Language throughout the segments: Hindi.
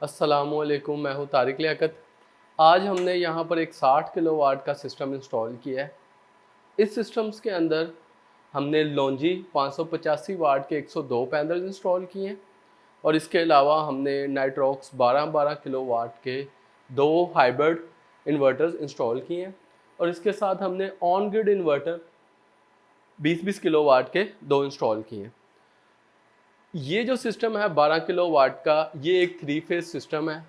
अस्सलामुअलैकुम, मैं हूँ तारिक लियाकत। आज हमने यहाँ पर एक 60 किलोवाट का सिस्टम इंस्टॉल किया है। इस सिस्टम्स के अंदर हमने लॉन्जी 585 वाट के 102 पैनल इंस्टॉल किए हैं और इसके अलावा हमने नाइट्रॉक्स 12-12 किलोवाट के 2 हाइब्रिड इन्वर्टर्स इंस्टॉल किए हैं और इसके साथ हमने ऑन ग्रिड इन्वर्टर 20-20 किलोवाट के 2 इंस्टॉल किए हैं। ये जो सिस्टम है 12 किलोवाट का, ये एक 3 फेज़ सिस्टम है,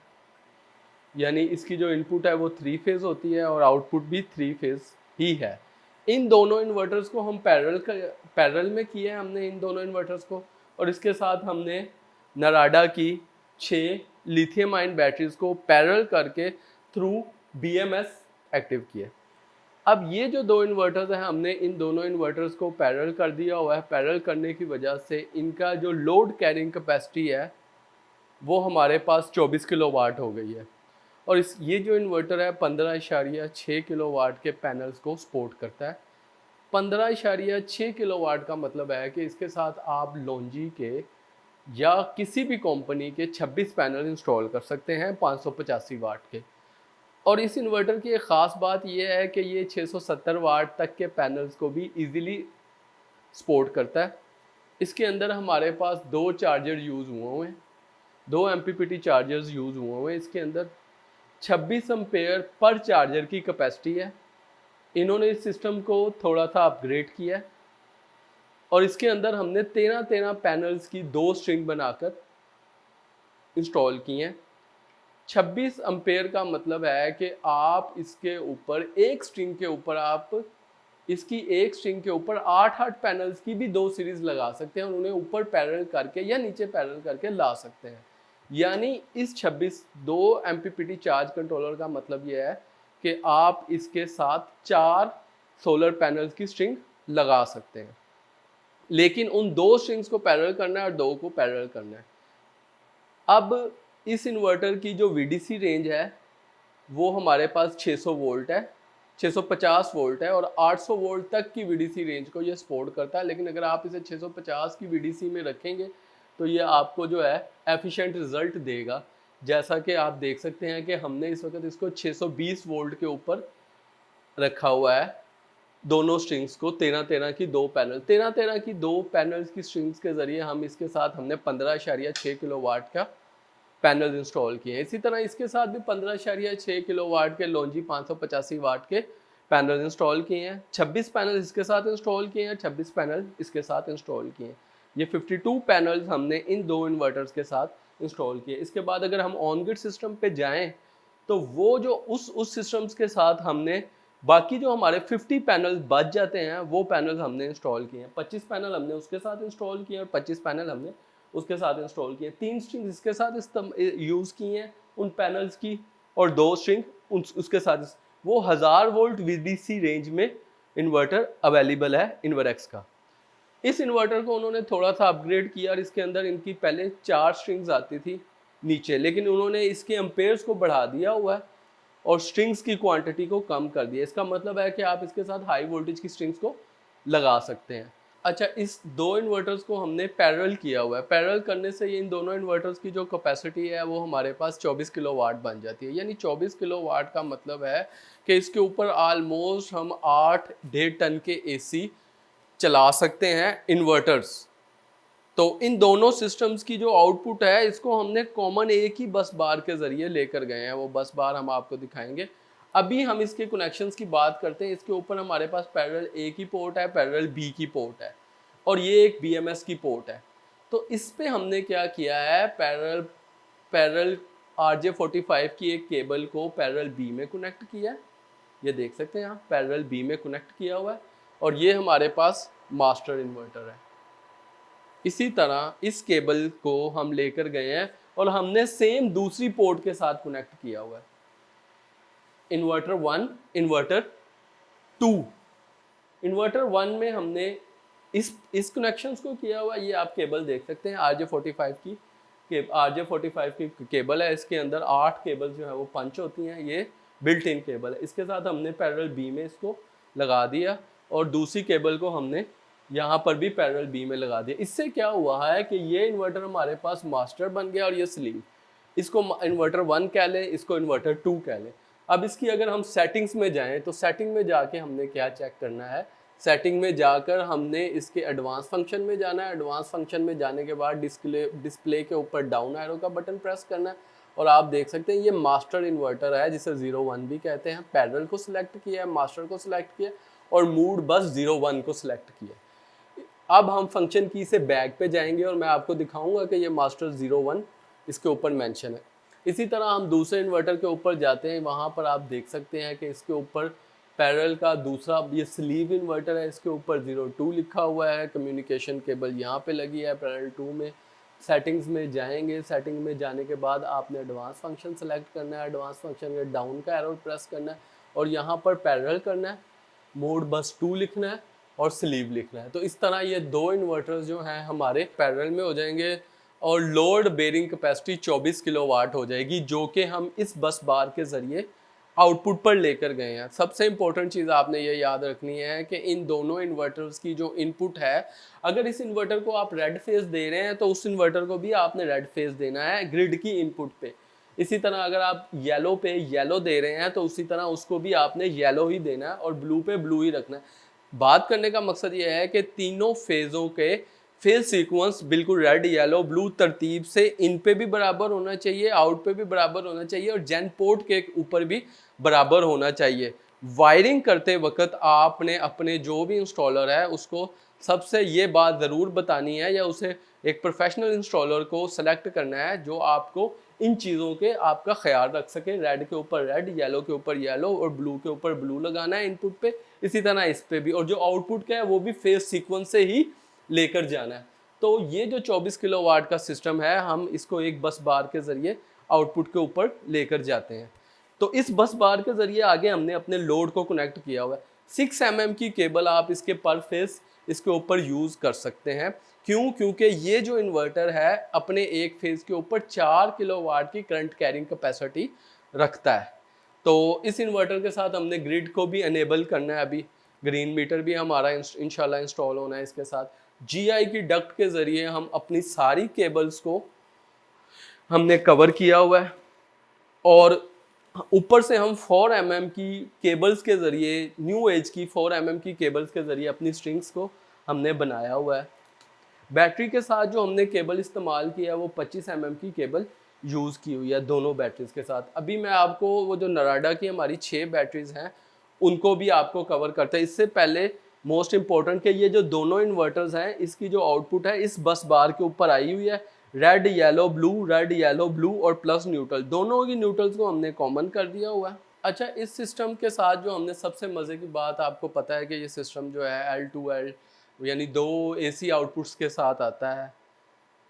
यानी इसकी जो इनपुट है वो 3 फेज़ होती है और आउटपुट भी 3 फेज़ ही है। इन दोनों इन्वर्टर्स को हम पैरेलल में किए हैं हमने इन दोनों इन्वर्टर्स को, और इसके साथ हमने नराडा की 6 लिथियम आयन बैटरीज को पैरेलल करके थ्रू BMS एक्टिव किए। अब ये जो 2 इन्वर्टर्स हैं, हमने इन दोनों इन्वर्टर्स को पैरेलल कर दिया हुआ है। पैरेलल करने की वजह से इनका जो लोड कैरिंग कैपेसिटी है वो हमारे पास 24 किलोवाट हो गई है और ये जो इन्वर्टर है 15.6 किलोवाट के पैनल्स को सपोर्ट करता है। 15.6 किलोवाट का मतलब है कि इसके साथ आप लॉन्जी के या किसी भी कंपनी के 26 पैनल इंस्टॉल कर सकते हैं 585 वाट के। और इस इन्वर्टर की एक ख़ास बात यह है कि ये 670 वाट तक के पैनल्स को भी इजीली सपोर्ट करता है। इसके अंदर हमारे पास 2 चार्जर यूज़ हुए हैं, 2 MPPT चार्जर्स यूज़ हुए हैं। इसके अंदर 26 एम्पेयर पर चार्जर की कैपेसिटी है। इन्होंने इस सिस्टम को थोड़ा सा अपग्रेड किया है और इसके अंदर हमने 13 पैनल्स की 2 स्ट्रिंग बनाकर इंस्टॉल की हैं। 26 एम्पेयर का मतलब है कि आप इसके ऊपर एक स्ट्रिंग के ऊपर आप इसकी एक स्ट्रिंग के ऊपर 8 पैनल्स की भी 2 सीरीज लगा सकते हैं और उन्हें ऊपर पैरेलल करके या नीचे पैरेलल करके ला सकते हैं। यानी इस 2 MPPT चार्ज कंट्रोलर का मतलब यह है कि आप इसके साथ 4 सोलर पैनल्स की स्ट्रिंग लगा सकते हैं, लेकिन उन 2 स्ट्रिंग्स को पैरेलल करना है और 2 को पैरेलल करना है। अब इस इन्वर्टर की जो VDC रेंज है वो हमारे पास 600 वोल्ट है, 650 वोल्ट है और 800 वोल्ट तक की VDC रेंज को ये सपोर्ट करता है। लेकिन अगर आप इसे 650 की VDC में रखेंगे तो ये आपको जो है एफिशिएंट रिजल्ट देगा। जैसा कि आप देख सकते हैं कि हमने इस वक्त इसको 620 वोल्ट के ऊपर रखा हुआ है। दोनों स्ट्रिंग्स को 13 की 2 पैनल 13 की 2 पैनल्स की स्ट्रिंग्स के ज़रिए हम इसके साथ हमने 15.6 किलोवाट का पैनल इंस्टॉल किए हैं। इसी तरह इसके साथ भी 15.6 किलोवाट के लॉन्जी 585 वाट के पैनल इंस्टॉल किए हैं। 26 पैनल इसके साथ इंस्टॉल किए हैं, 26 पैनल इसके साथ इंस्टॉल किए हैं। ये 52 पैनल्स हमने इन 2 इन्वर्टर्स के साथ इंस्टॉल किए। इसके बाद अगर हम ऑन ग्रिड सिस्टम पे जाएं तो वो जो उस सिस्टम्स के साथ हमने बाकी जो हमारे 50 पैनल बच जाते हैं वो पैनल हमने इंस्टॉल किए हैं। 25 पैनल हमने उसके साथ इंस्टॉल किए और 25 पैनल हमने उसके साथ इंस्टॉल किए। 3 स्ट्रिंग इसके साथ यूज़ की हैं उन पैनल्स की और 2 स्ट्रिंग उसके साथ। वो 1000 वोल्ट VDC रेंज में इन्वर्टर अवेलेबल है इन्वरएक्स का। इस इन्वर्टर को उन्होंने थोड़ा सा अपग्रेड किया और इसके अंदर इनकी पहले 4 स्ट्रिंग्स आती थी नीचे, लेकिन उन्होंने इसके एम्पेयर्स को बढ़ा दिया हुआ है और स्ट्रिंग्स की क्वांटिटी को कम कर दिया। इसका मतलब है कि आप इसके साथ हाई वोल्टेज की स्ट्रिंग्स को लगा सकते हैं। अच्छा, इस 2 इन्वर्टर्स को हमने पैरेलल किया हुआ है। पैरेलल करने से ये इन दोनों इन्वर्टर्स की जो कैपेसिटी है वो हमारे पास 24 किलोवाट बन जाती है। यानी 24 किलोवाट का मतलब है कि इसके ऊपर ऑलमोस्ट हम 8-1.5 टन के AC चला सकते हैं इन्वर्टर्स। तो इन दोनों सिस्टम्स की जो आउटपुट है इसको हमने कॉमन एक ही बस बार के ज़रिए लेकर गए हैं। वो बस बार हम आपको दिखाएंगे। अभी हम इसके कनेक्शंस की बात करते हैं। इसके ऊपर हमारे पास पैरेलल A की पोर्ट है, पैरेलल B की पोर्ट है और ये एक BMS की पोर्ट है। तो इस पे हमने क्या किया है, पैरेलल RJ45 की एक केबल को पैरेलल B में कनेक्ट किया है। ये देख सकते हैं आप, पैरेलल B में कनेक्ट किया हुआ है और ये हमारे पास मास्टर इन्वर्टर है। इसी तरह इस केबल को हम लेकर गए हैं और हमने सेम दूसरी पोर्ट के साथ कनेक्ट किया हुआ है। Inverter 1, inverter 2। इन्वर्टर 1 में हमने इस कनेक्शंस को किया हुआ। ये आप केबल देख सकते हैं RJ45 की केबल है। इसके अंदर 8 केबल जो है वो पंच होती हैं। ये बिल्ट इन केबल है। इसके साथ हमने पैरेलल B में इसको लगा दिया और दूसरी केबल को हमने यहाँ पर भी पैरेलल B में लगा दिया। इससे क्या हुआ है कि ये इन्वर्टर हमारे पास मास्टर बन गया और ये स्लीव। इसको इन्वर्टर 1 कह लें, इसको इन्वर्टर 2 कह लें। अब इसकी अगर हम सेटिंग्स में जाएं तो सेटिंग में जाके हमने क्या चेक करना है, सेटिंग में जाकर हमने इसके एडवांस फंक्शन में जाना है। एडवांस फंक्शन में जाने के बाद डिस्प्ले के ऊपर डाउन एरो का बटन प्रेस करना है और आप देख सकते हैं ये मास्टर इन्वर्टर है जिसे 01 भी कहते हैं। पैरेलल को सिलेक्ट किया है, मास्टर को सिलेक्ट किया और मूड बस 01 को सिलेक्ट किया। अब हम फंक्शन की से बैक पे जाएंगे और मैं आपको दिखाऊंगा कि ये मास्टर 01 इसके ऊपर मेंशन है। इसी तरह हम दूसरे इन्वर्टर के ऊपर जाते हैं, वहाँ पर आप देख सकते हैं कि इसके ऊपर पैरेलल का दूसरा ये स्लीव इन्वर्टर है, इसके ऊपर 02 लिखा हुआ है। कम्युनिकेशन केबल यहाँ पे लगी है पैरेलल 2 में। सेटिंग्स में जाएंगे, सेटिंग में जाने के बाद आपने एडवांस फंक्शन सेलेक्ट करना है। एडवांस फंक्शन में डाउन का एरो प्रेस करना है और यहाँ पर पैरेलल करना है, मोड बस 2 लिखना है और स्लीव लिखना है। तो इस तरह ये दो इन्वर्टर्स जो हैं हमारे पैरेलल में हो जाएंगे और लोड बेरिंग कैपेसिटी 24 किलोवाट हो जाएगी, जो कि हम इस बस बार के ज़रिए आउटपुट पर लेकर गए हैं। सबसे इम्पोर्टेंट चीज़ आपने ये याद रखनी है कि इन दोनों इन्वर्टर्स की जो इनपुट है, अगर इस इन्वर्टर को आप रेड फेज दे रहे हैं तो उस इन्वर्टर को भी आपने रेड फेज देना है ग्रिड की इनपुट पे। इसी तरह अगर आप येलो पे येलो दे रहे हैं तो उसी तरह उसको भी आपने येलो ही देना है और ब्लू पे ब्लू ही रखना है। बात करने का मकसद ये है कि तीनों फेज़ों के फेज सीक्वेंस बिल्कुल रेड येलो ब्लू तरतीब से इन पे भी बराबर होना चाहिए, आउट पे भी बराबर होना चाहिए और जेन पोर्ट के ऊपर भी बराबर होना चाहिए। वायरिंग करते वक्त आपने अपने जो भी इंस्टॉलर है उसको सबसे ये बात ज़रूर बतानी है या उसे एक प्रोफेशनल इंस्टॉलर को सेलेक्ट करना है जो आपको इन चीज़ों के आपका ख्याल रख सके। रेड के ऊपर रेड, येलो के ऊपर येलो और ब्लू के ऊपर ब्लू लगाना है इनपुट पे। इसी तरह इस पे भी, और जो आउटपुट का है वो भी फेज सीक्वेंस से ही लेकर जाना है। तो ये जो 24 किलोवाट का सिस्टम है, हम इसको एक बस बार के ज़रिए आउटपुट के ऊपर लेकर जाते हैं। तो इस बस बार के ज़रिए आगे हमने अपने लोड को कनेक्ट किया हुआ है। 6 mm की केबल आप इसके पर फेस इसके ऊपर यूज़ कर सकते हैं। क्यों? क्योंकि ये जो इन्वर्टर है अपने एक फेज़ के ऊपर 4 किलोवाट की करंट कैरिंग कैपेसिटी रखता है। तो इस इन्वर्टर के साथ हमने ग्रिड को भी अनेबल करना है। अभी ग्रीन मीटर भी हमारा इंशाल्लाह इंस्टॉल होना है इसके साथ। GI की डक्ट के ज़रिए हम अपनी सारी केबल्स को हमने कवर किया हुआ है और ऊपर से हम 4 mm की केबल्स के ज़रिए, न्यू एज की 4 mm की केबल्स के ज़रिए अपनी स्ट्रिंग्स को हमने बनाया हुआ है। बैटरी के साथ जो हमने केबल इस्तेमाल किया है वो 25 mm की केबल यूज़ की हुई है दोनों बैटरीज के साथ। अभी मैं आपको वो जो नराडा की हमारी 6 बैटरीज हैं उनको भी आपको कवर करते हैं। इससे पहले मोस्ट इम्पोर्टेंट कि ये जो दोनों इन्वर्टर्स हैं इसकी जो आउटपुट है इस बस बार के ऊपर आई हुई है। Red yellow blue, red yellow blue और प्लस न्यूट्रल, दोनों की न्यूट्रल्स को हमने कॉमन कर दिया हुआ है। अच्छा, इस सिस्टम के साथ जो हमने सबसे मज़े की बात, आपको पता है कि ये सिस्टम जो है L2L यानी 2 AC आउटपुट्स के साथ आता है।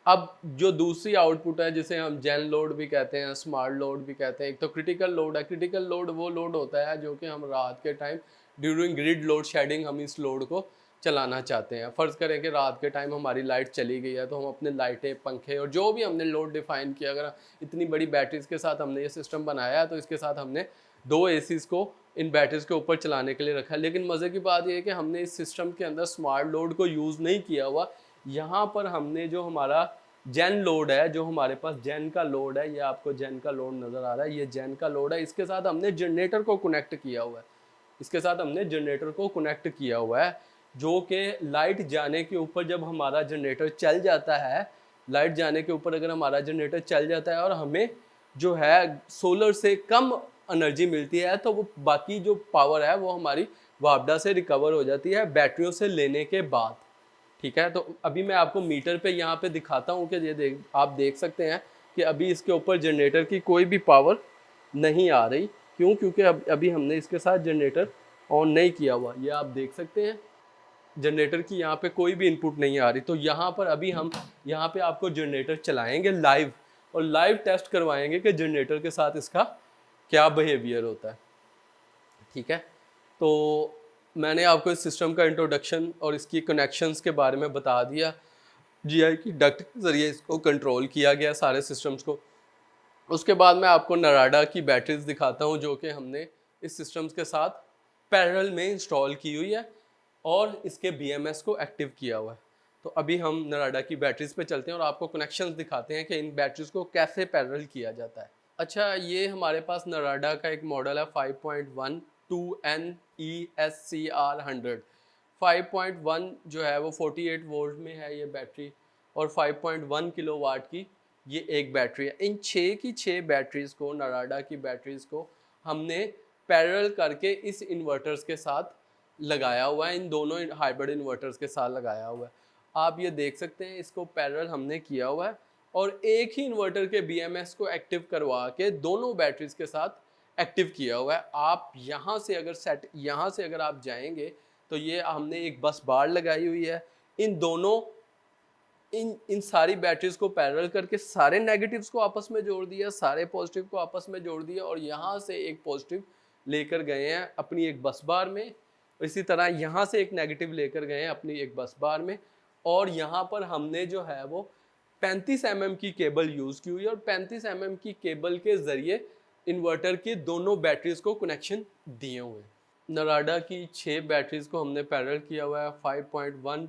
अब जो दूसरी आउटपुट है जिसे हम जेन लोड भी कहते हैं, स्मार्ट लोड भी कहते हैं, एक तो क्रिटिकल लोड है। क्रिटिकल लोड वो लोड होता है जो कि हम रात के time during grid load shedding हम इस लोड को चलाना चाहते हैं। फ़र्ज़ करें कि रात के टाइम हमारी लाइट चली गई है तो हम अपने लाइटें, पंखे और जो भी हमने लोड डिफ़ाइन किया, अगर इतनी बड़ी बैटरीज़ के साथ हमने ये सिस्टम बनाया है तो इसके साथ हमने 2 ACs को इन बैटरीज़ के ऊपर चलाने के लिए रखा है। लेकिन मज़े की बात यह है कि हमने इस सिस्टम के अंदर स्मार्ट लोड को यूज़ नहीं किया हुआ। यहाँ पर हमने जो हमारा जेन लोड है, जो हमारे पास जेन का लोड है, ये आपको जेन का लोड नज़र आ रहा है, ये जेन का लोड है। इसके साथ हमने जनरेटर को कनेक्ट किया हुआ है, इसके साथ हमने जनरेटर को कनेक्ट किया हुआ है जो कि लाइट जाने के ऊपर जब हमारा जनरेटर चल जाता है, लाइट जाने के ऊपर अगर हमारा जनरेटर चल जाता है और हमें जो है सोलर से कम एनर्जी मिलती है तो वो बाकी जो पावर है वो हमारी वापडा से रिकवर हो जाती है बैटरियों से लेने के बाद। ठीक है, तो अभी मैं आपको मीटर पे यहाँ पे दिखाता हूँ कि ये आप देख सकते हैं कि अभी इसके ऊपर जनरेटर की कोई भी पावर नहीं आ रही। क्यों? क्योंकि अभी हमने इसके साथ जनरेटर ऑन नहीं किया हुआ। ये आप देख सकते हैं जनरेटर की यहाँ पे कोई भी इनपुट नहीं आ रही। तो यहाँ पर अभी हम यहाँ पे आपको जनरेटर चलाएंगे लाइव और लाइव टेस्ट करवाएंगे कि जनरेटर के साथ इसका क्या बिहेवियर होता है। ठीक है, तो मैंने आपको इस सिस्टम का इंट्रोडक्शन और इसकी कनेक्शंस के बारे में बता दिया। GI की डक्ट के ज़रिए इसको कंट्रोल किया गया सारे सिस्टम्स को। उसके बाद मैं आपको नराडा की बैटरीज दिखाता हूँ जो कि हमने इस सिस्टम्स के साथ पैरेलल में इंस्टॉल की हुई है और इसके BMS को एक्टिव किया हुआ है। तो अभी हम नराडा की बैटरीज पे चलते हैं और आपको कनेक्शंस दिखाते हैं कि इन बैटरीज को कैसे पैरेलल किया जाता है। अच्छा, ये हमारे पास नराडा का एक मॉडल है 5.1 2NESCR 100। 5.1 जो है वो 48 वोल्ट में है ये बैटरी, और 5.1 किलोवाट की ये एक बैटरी है। इन 6 की 6 बैटरीज को, नराडा की बैटरीज को हमने पैरेलल करके इस इन्वर्टर्स के साथ लगाया हुआ है, इन दोनों हाइब्रिड इन्वर्टर्स के साथ लगाया हुआ है। आप ये देख सकते हैं, इसको पैरेलल हमने किया हुआ है और एक ही इन्वर्टर के BMS को एक्टिव करवा के दोनों बैटरीज के साथ एक्टिव किया हुआ है। आप यहाँ से अगर आप जाएंगे तो ये हमने एक बस बार लगाई हुई है। इन दोनों इन सारी बैटरीज को पैरेलल करके सारे नेगेटिव्स को आपस में जोड़ दिया, सारे पॉजिटिव को आपस में जोड़ दिया, और यहाँ से एक पॉजिटिव लेकर गए हैं अपनी एक बस बार में। इसी तरह यहाँ से एक नेगेटिव लेकर गए हैं अपनी एक बस बार में, और यहाँ पर हमने जो है वो 35 mm की केबल यूज़ की हुई है, और 35 mm की केबल के ज़रिए इन्वर्टर की दोनों बैटरीज को कनेक्शन दिए हुए हैं। नराडा की 6 बैटरीज को हमने पैरेलल किया हुआ है। 5.1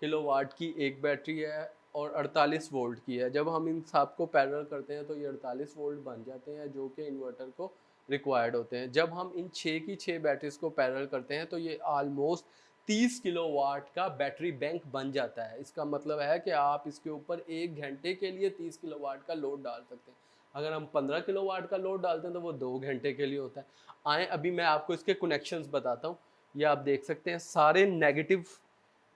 किलोवाट की एक बैटरी है और 48 वोल्ट की है। जब हम इन सब को पैरेलल करते हैं तो ये 48 वोल्ट बन जाते हैं, जो कि इन्वर्टर को रिक्वायर्ड होते हैं। जब हम इन 6 की 6 बैटरीज को पैरेलल करते हैं तो ये ऑलमोस्ट 30 किलोवाट का बैटरी बैंक बन जाता है। इसका मतलब है कि आप इसके ऊपर 1 घंटे के लिए 30 किलोवाट का लोड डाल सकते हैं। अगर हम 15 किलोवाट का लोड डालते हैं तो वो 2 घंटे के लिए होता है। आए अभी मैं आपको इसके कनेक्शंस बताता हूँ। ये आप देख सकते हैं, सारे नेगेटिव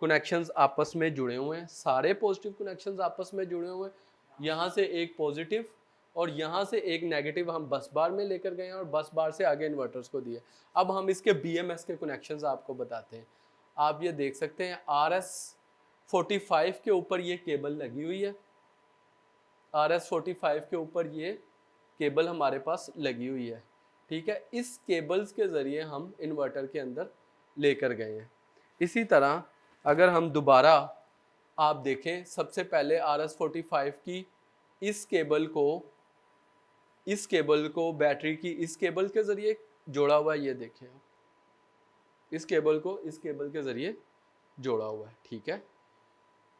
कनेक्शंस आपस में जुड़े हुए हैं, सारे पॉजिटिव कनेक्शंस आपस में जुड़े हुए हैं। यहाँ से एक पॉजिटिव और यहाँ से एक नेगेटिव हम बस बार में लेकर गए हैं और बस बार से आगे इन्वर्टर्स को दिए। अब हम इसके BMS के कनेक्शंस आपको बताते हैं। आप ये देख सकते हैं, RS45 के ऊपर ये केबल लगी हुई है। RS45 के ऊपर ये केबल हमारे पास लगी हुई है, ठीक है। इस केबल्स के ज़रिए हम इन्वर्टर के अंदर लेकर गए हैं। इसी तरह अगर हम दोबारा आप देखें, सबसे पहले RS45 की इस केबल को बैटरी की इस केबल के ज़रिए जोड़ा हुआ है। ये देखें आप, इस केबल को इस केबल के ज़रिए जोड़ा हुआ है, ठीक है।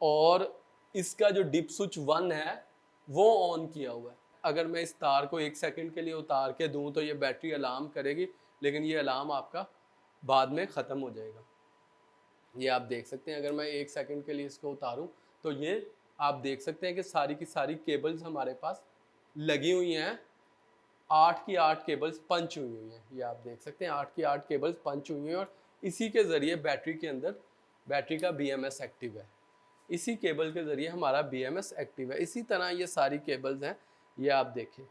और इसका जो डिप स्विच 1 है वो ऑन किया हुआ है। अगर मैं इस तार को 1 सेकंड के लिए उतार के दूं तो ये बैटरी अलार्म करेगी, लेकिन ये अलार्म आपका बाद में ख़त्म हो जाएगा। ये आप देख सकते हैं, अगर मैं 1 सेकंड के लिए इसको उतारूं तो ये आप देख सकते हैं कि सारी की सारी केबल्स हमारे पास लगी हुई हैं। 8 की 8 केबल्स पंच हुई हुई हैं। ये आप देख सकते हैं, 8 की 8 केबल्स पंच हुई हुई हैं, और इसी के ज़रिए बैटरी के अंदर बैटरी का BMS एक्टिव है। इसी केबल के ज़रिए हमारा BMS एक्टिव है। इसी तरह ये सारी केबल्स हैं। ये आप देखें,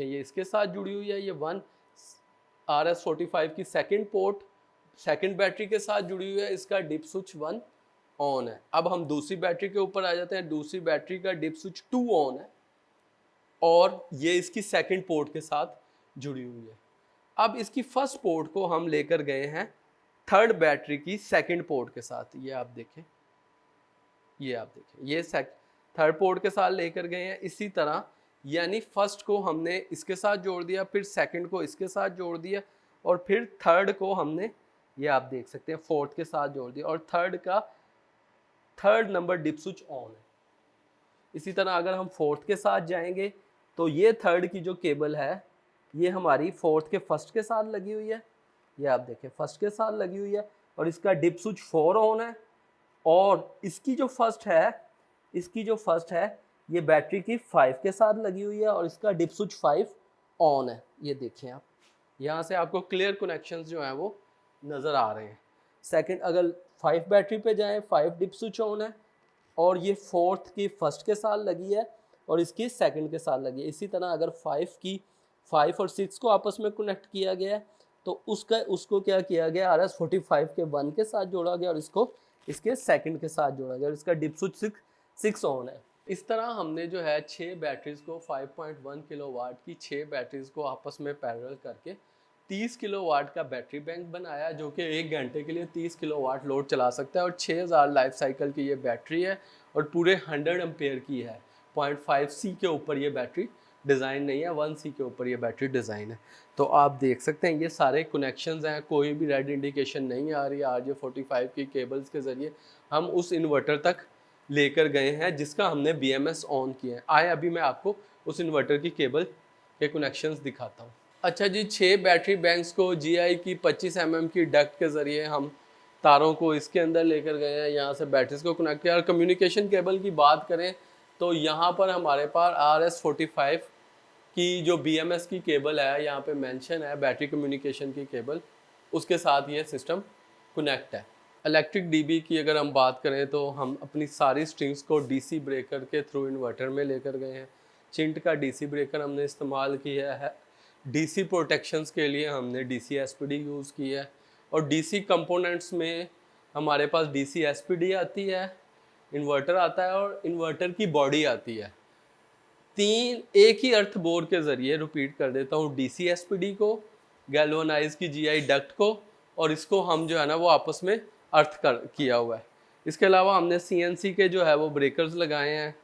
ये इसके साथ जुड़ी हुई है। ये 1 RS45 की सेकंड बैटरी के साथ जुड़ी हुई है। इसका डिप स्विच 1 ऑन है। अब हम दूसरी बैटरी के ऊपर आ जाते हैं। दूसरी बैटरी का डिप स्विच 2 ऑन है और ये इसकी सेकंड पोर्ट के साथ जुड़ी हुई है। अब इसकी फर्स्ट पोर्ट को हम लेकर गए हैं थर्ड बैटरी की सेकंड पोर्ट के साथ। ये आप देखें, ये थर्ड पोर्ट के साथ लेकर गए हैं। इसी तरह यानी फर्स्ट को हमने इसके साथ जोड़ दिया, फिर सेकंड को इसके साथ जोड़ दिया, और फिर थर्ड को हमने, ये आप देख सकते हैं, फोर्थ के साथ जोड़ दिया, और third number DIP switch on है। इसी तरह अगर हम फोर्थ के साथ जाएंगे तो ये थर्ड की जो केबल है ये हमारी फोर्थ के फर्स्ट के साथ लगी हुई है। ये आप देखें, फर्स्ट के साथ लगी हुई है और इसका डिप स्विच 4 ऑन है। और इसकी जो फर्स्ट है ये बैटरी की 5 के साथ लगी हुई है और इसका डिप स्विच 5 ऑन है। ये देखें आप, यहाँ से आपको क्लियर कनेक्शंस जो हैं वो नज़र आ रहे हैं। सेकंड, अगर 5 बैटरी पे जाएं, 5 डिप स्विच ऑन है और ये फोर्थ की फर्स्ट के साथ लगी है और इसकी सेकंड के साथ लगी है। इसी तरह अगर 5 और 6 को आपस में कनेक्ट किया गया है तो उसको क्या किया गया, RS45 के 1 के साथ जोड़ा गया और इसको इसके सेकंड के साथ जोड़ा गया और इसका डिप स्विच 6 ऑन है। इस तरह हमने जो है 6 बैटरीज को 5.1 किलोवाट की 6 बैटरीज को आपस में पैरेलल करके 30 किलोवाट का बैटरी बैंक बनाया, जो कि 1 घंटे के लिए 30 किलोवाट लोड चला सकता है। और 6000 लाइफ साइकिल की ये बैटरी है और पूरे 100 एम्पेयर की है। 0.5C के ऊपर ये बैटरी डिज़ाइन नहीं है, 1C के ऊपर ये बैटरी डिज़ाइन है। तो आप देख सकते हैं ये सारे कनेक्शंस हैं, कोई भी रेड इंडिकेशन नहीं आ रही। RJ45 की केबल्स के ज़रिए हम उस इन्वर्टर तक लेकर गए हैं जिसका हमने BMS ऑन किया है। आए अभी मैं आपको उस इन्वर्टर की केबल के कनेक्शंस दिखाता हूँ। अच्छा जी, 6 बैटरी बैंक्स को GI की 25 mm की डक्ट के ज़रिए हम तारों को इसके अंदर लेकर गए हैं, यहाँ से बैटरीज को कनेक्ट किया। और कम्युनिकेशन केबल की बात करें तो यहाँ पर हमारे पास RS45 की जो BMS की केबल है, यहाँ पे मेंशन है बैटरी कम्युनिकेशन की केबल, उसके साथ ये सिस्टम कनेक्ट है। इलेक्ट्रिक DB की अगर हम बात करें तो हम अपनी सारी स्ट्रिंग्स को DC ब्रेकर के थ्रू इन्वर्टर में लेकर गए हैं। चिंट का DC ब्रेकर हमने इस्तेमाल किया है। DC प्रोटेक्शंस के लिए हमने DC SPD यूज़ की है। और DC कंपोनेंट्स में हमारे पास DC SPD आती है, इन्वर्टर आता है और इन्वर्टर की बॉडी आती है। तीन एक ही अर्थ बोर के ज़रिए रिपीट कर देता हूँ, DC SPD को, गैल्वेनाइज की GI डक्ट को, और इसको हम जो है ना वो आपस में अर्थ किया हुआ है। इसके अलावा हमने CNC के जो है वो ब्रेकर्स लगाए हैं,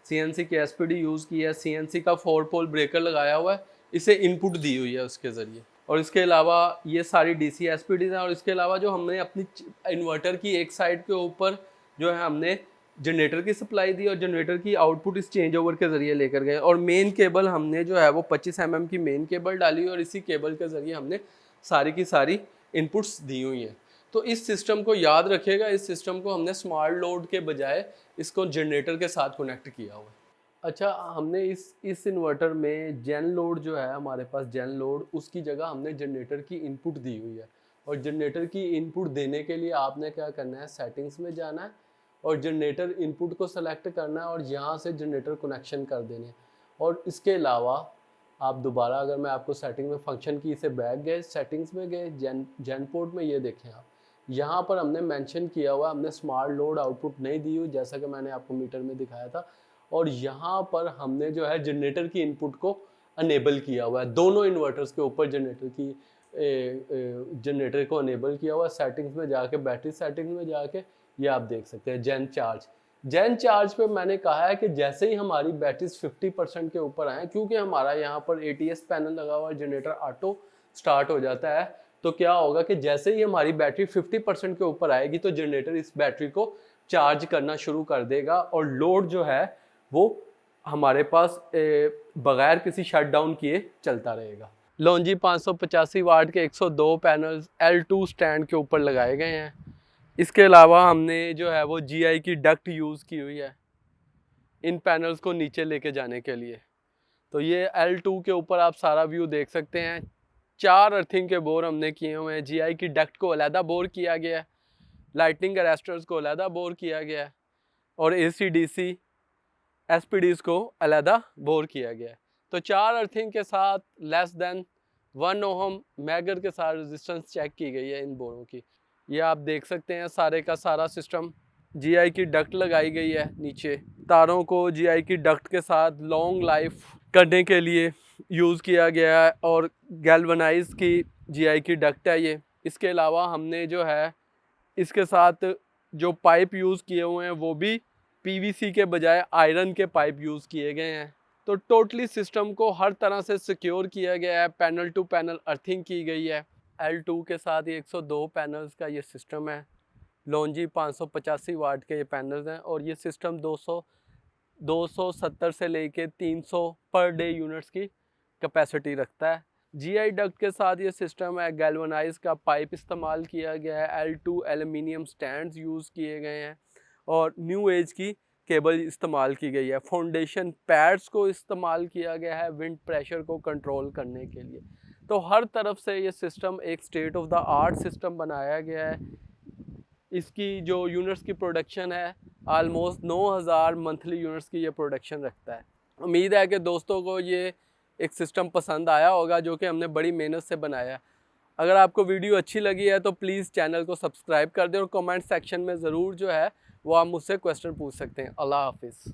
CNC के SPD यूज़ की है, CNC का 4 पोल ब्रेकर लगाया हुआ है, इसे इनपुट दी हुई है उसके ज़रिए। और इसके अलावा ये सारी DC SPDs हैं। और इसके अलावा जो हमने अपनी इन्वर्टर की एक साइड के ऊपर जो है हमने जनरेटर की सप्लाई दी और जनरेटर की आउटपुट इस चेंज ओवर के ज़रिए लेकर गए। और मेन केबल हमने जो है वो 25 mm की मेन केबल डाली और इसी केबल के ज़रिए हमने सारी की सारी इनपुट्स दी हुई हैं। तो इस सिस्टम को याद रखिएगा, इस सिस्टम को हमने स्मार्ट लोड के बजाय इसको जनरेटर के साथ कनेक्ट किया हुआ है। अच्छा, हमने इस इन्वर्टर में जेन लोड जो है हमारे पास, जेन लोड, उसकी जगह हमने जनरेटर की इनपुट दी हुई है। और जनरेटर की इनपुट देने के लिए आपने क्या करना है, सेटिंग्स में जाना है और जनरेटर इनपुट को सेलेक्ट करना है और यहाँ से जनरेटर कनेक्शन कर देने। और इसके अलावा आप दोबारा, अगर मैं आपको सेटिंग में फंक्शन की से बैक गए, सेटिंग्स में गए, जेन पोर्ट में, ये देखें आप, यहाँ पर हमने मेंशन किया हुआ, हमने स्मार्ट लोड आउटपुट नहीं दी हुई जैसा कि मैंने आपको मीटर में दिखाया था। और यहाँ पर हमने जो है जनरेटर की इनपुट को अनेबल किया हुआ है। दोनों इन्वर्टर्स के ऊपर जनरेटर को अनेबल किया हुआ है। सेटिंग्स में जाके, बैटरी सेटिंग्स में जाके ये आप देख सकते हैं जेन चार्ज पे मैंने कहा है कि जैसे ही हमारी बैटरीज 50% के ऊपर आए, क्योंकि हमारा यहाँ पर ATS पैनल लगा हुआ है, जनरेटर ऑटो स्टार्ट हो जाता है, तो क्या होगा कि जैसे ही हमारी बैटरी 50% के ऊपर आएगी तो जनरेटर इस बैटरी को चार्ज करना शुरू कर देगा और लोड जो है वो हमारे पास बगैर किसी शटडाउन किए चलता रहेगा। लॉन्जी 585 वाट के 102 पैनल्स L2 स्टैंड के ऊपर लगाए गए हैं। इसके अलावा हमने जो है वो GI की डक्ट यूज़ की हुई है इन पैनल्स को नीचे लेके जाने के लिए। तो ये L2 के ऊपर आप सारा व्यू देख सकते हैं। 4 अर्थिंग के बोर हमने किए हुए हैं। GI की डक्ट को अलहदा बोर किया गया है, लाइटनिंग अरेस्टर्स को अलहदा बोर किया गया है और AC/DC SPDs को अलहदा बोर किया गया है। तो 4 अर्थिंग के साथ लेस देन 1 ओहम मैगर के साथ रेजिस्टेंस चेक की गई है इन बोरों की। ये आप देख सकते हैं सारे का सारा सिस्टम। GI की डक्ट लगाई गई है नीचे। तारों को GI की डक्ट के साथ लॉन्ग लाइफ करने के लिए यूज़ किया गया है और गैल्वनाइज की GI की डक्ट है ये। इसके अलावा हमने जो है इसके साथ जो पाइप यूज़ किए हुए हैं वो भी PVC के बजाय आयरन के पाइप यूज़ किए गए हैं। तो टोटली सिस्टम को हर तरह से सिक्योर किया गया है। पैनल टू पैनल अर्थिंग की गई है। L2 के साथ ये 102 पैनल्स का ये सिस्टम है। लॉन्जी 585 वाट के ये पैनल्स हैं और ये सिस्टम 270 से लेके 300 पर डे यूनिट्स की कैपेसिटी रखता है। GI डक्ट के साथ ये सिस्टम है। गैल्वनाइज का पाइप इस्तेमाल किया गया है। L2 एल्युमिनियम स्टैंड्स यूज़ किए गए हैं और न्यू एज की केबल इस्तेमाल की गई है। फाउंडेशन पैड्स को इस्तेमाल किया गया है विंड प्रेशर को कंट्रोल करने के लिए। तो हर तरफ से ये सिस्टम एक state of the art system बनाया गया है। इसकी जो यूनिट्स की प्रोडक्शन है आलमोस्ट 9000 मंथली यूनिट्स की ये प्रोडक्शन रखता है। उम्मीद है कि दोस्तों को ये एक सिस्टम पसंद आया होगा जो कि हमने बड़ी मेहनत से बनाया है। अगर आपको वीडियो अच्छी लगी है तो प्लीज़ चैनल को सब्सक्राइब कर दें और कमेंट सेक्शन में ज़रूर जो है वो आप मुझसे क्वेश्चन पूछ सकते हैं। अल्लाह हाफिज़।